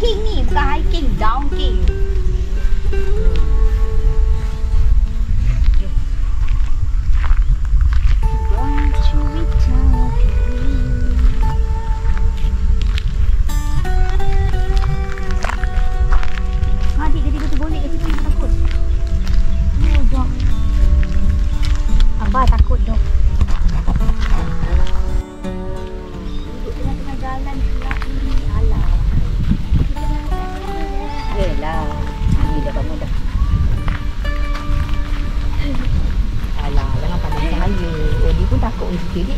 Hiking ni, bukan hiking, downking. Abah takut dok. Duduk tengah-tengah jalan pula ni. Alah. Yelah. Ni dah bangun dah. Alah, jangan pandang cahaya. Oh, dia pun takut ni sikit ni.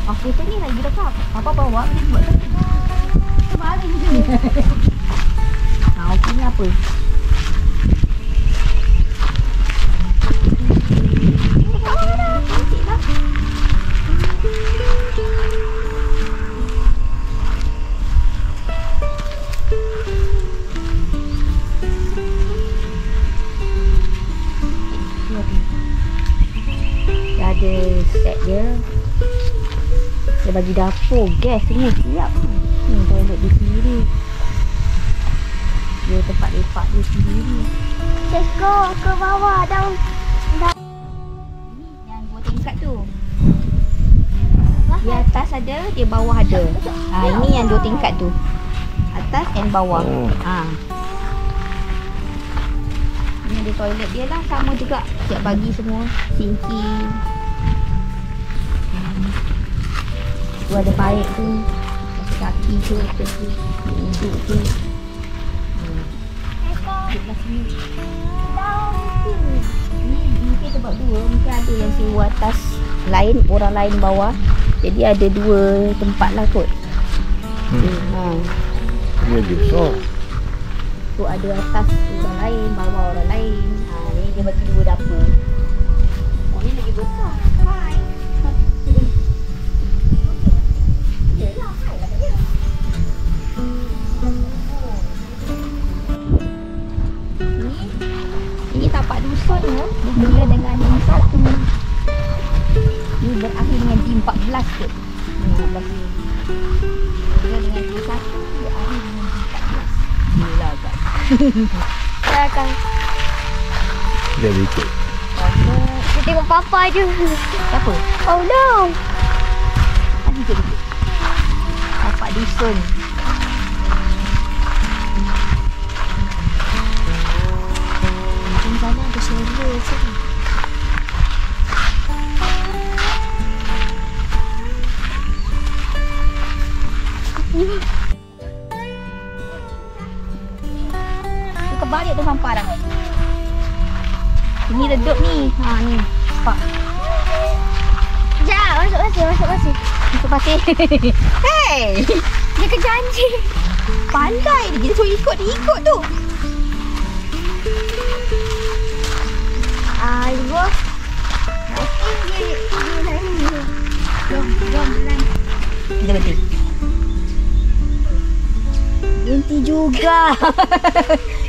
Okey, tu ni lagi dekat. Apa bawa ni buat tadi. Terbalik je. Okey ni apa? Ada set dia. Dia bagi dapur, gas semua siap. Ni toilet dia sendiri. Dia tempat lepak dia sendiri. Let's go ke bawah down. Ni yang 2 tingkat tu. Di atas ada, di bawah ada. Ini yang 2 tingkat tu. Atas dan bawah. Ni ada toilet dia lah, sama juga. Siap bagi semua. Sinking. Tu ada baik tu. Kasih kaki tu, duduk tu. Duduklah sini. Ni mungkin tempat 2. Mungkin ada yang sewa atas lain, orang lain bawah. Jadi ada 2 tempat lah kot. Dia besar. Tu ada atas orang lain, bawah orang lain. Ni dia bagi 2 dapur. Oh, ni lagi besar. Hai. Ini tapak dusun ya. Bermula dengan D1. Ini berakhir dengan D14 kot. Belah sini. Bermula dengan D1, berakhir dengan D14. Gila agak. Silakan. Dia ikut. Dia tengok papa je. Siapa? Oh no. Ada je dulu. Tapak dusun. Di sana ada sela sini. Tu kebalik tu sampah dah. Ini redup ni. Ni. Nampak. Sekejap, masuk pasir, masuk pasir. Masuk pasir. Hey! Dia kejar anjing. Pandai dia. Kita suruh ikut, dia ikut tu. Ibu. I think dia lain. Jom jalan. Kita berhenti. Berhenti juga.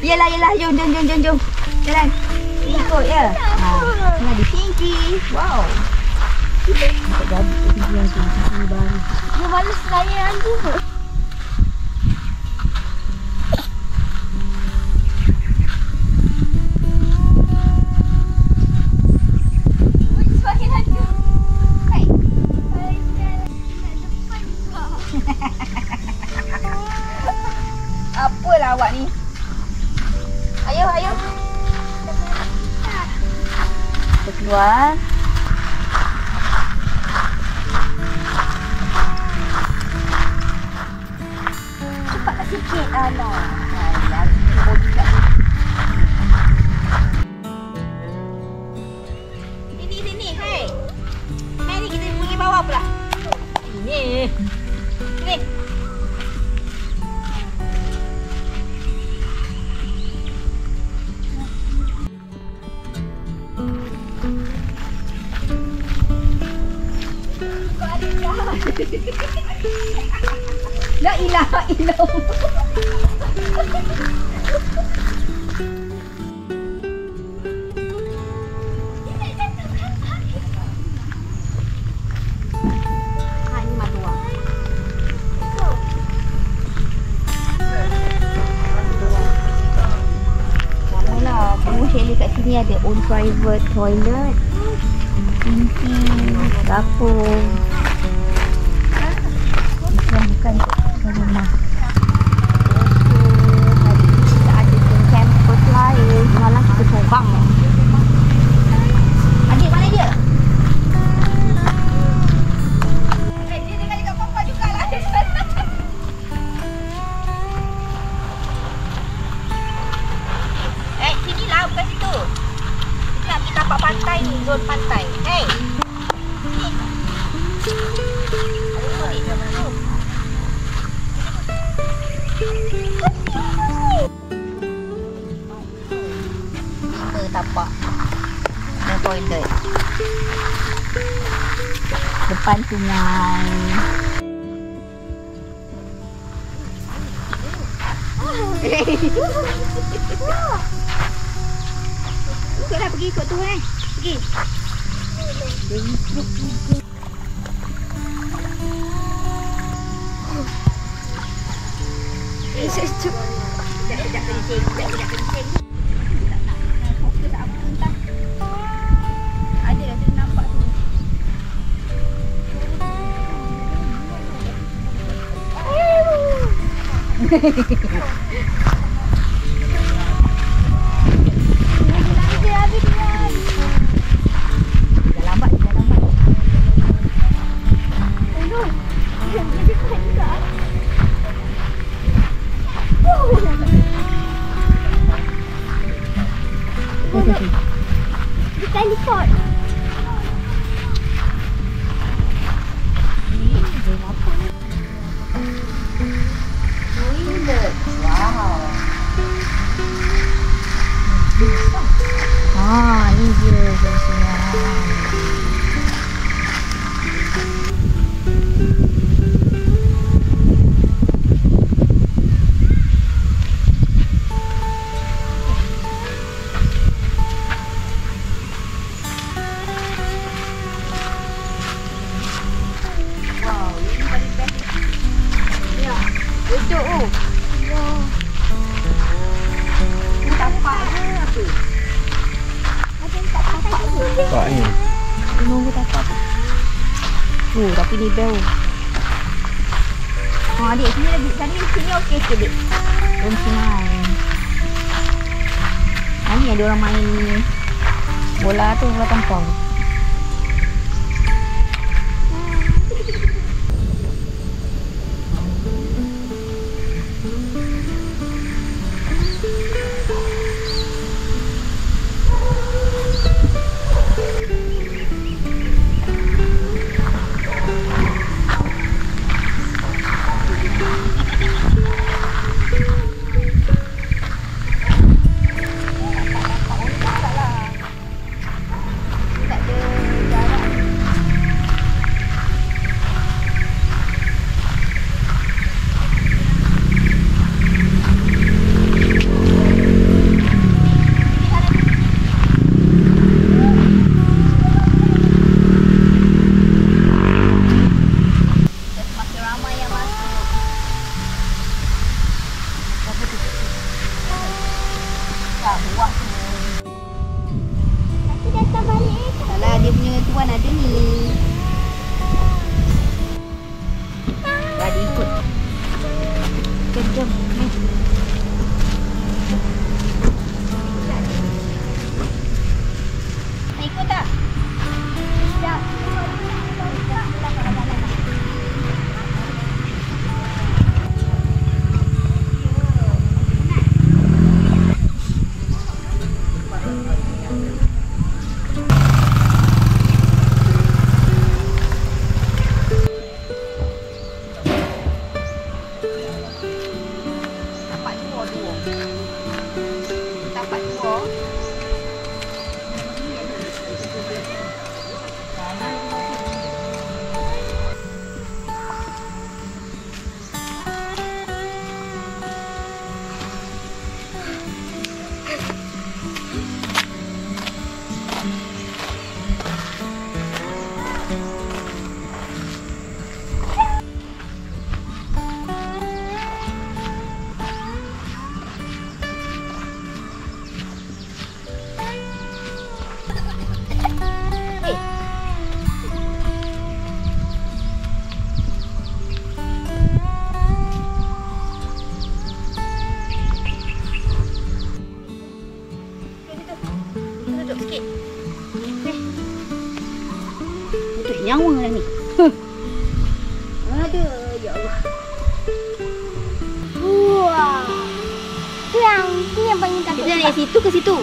Yelah. Jom. Jalan. Ikut ya. Ni ada tinggi. Wow. Nampak jadi tinggi yang tinggi baru. Dia malas saya anjing tu. Apalah awak ni? Ayo. Kita keluar. Cepatlah sikit. Alah. Bodi kat ni. Sini. Hai. Hai ni kita pergi bawah pula. Sini. La ilaha illallah. Ini matuang. ni ada own private toilet, pintu, dapur. Bukan rumah. Hari ni kita ada ke campus lain. Malam kita sorang. Adik mana dia? Dia dengan dekat papa jugalah. Sini lah, bukan situ. Kita nak pergi tapak pantai ni, zon pantai. Hey. Lima tapak. Dan toilet. Depan sungai. Ikutlah pergi ikut tu Pergi. Sekejap kencing. Fokus apa entah. Ada dah tu nampak tu. Teleport. Wow. Ni dia sungai. Tapak ni. Nunggu tapak. Tapi ni bau. Adik sini lagi. Sini okey sikit dik. Sungai. Ni ada orang main bola tu, bola tampang. Dia punya tuan ada ni. Dah diikut. Jom. Nak ikut tak? Sekejap. Itu yang paling takut. Kita naik situ ke situ?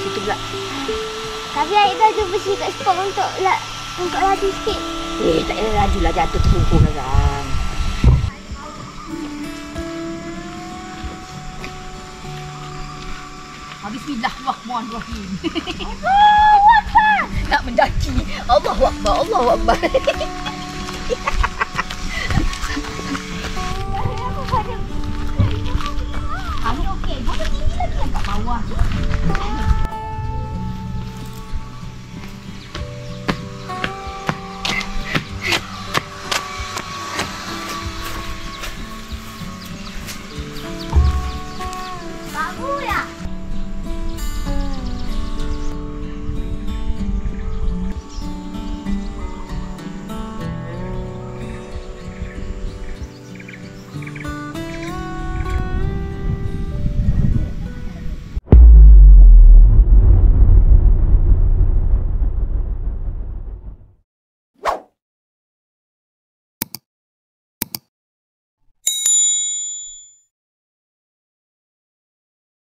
Situ pula. Tapi Aida tu bersih kat spot untuk laju sikit. Tak payah laju lah, jatuh tersungkur kan. Bismillahirrahmanirrahim. Allahu Akbar. Nak mendaki. Allahu Akbar, Allahu Akbar.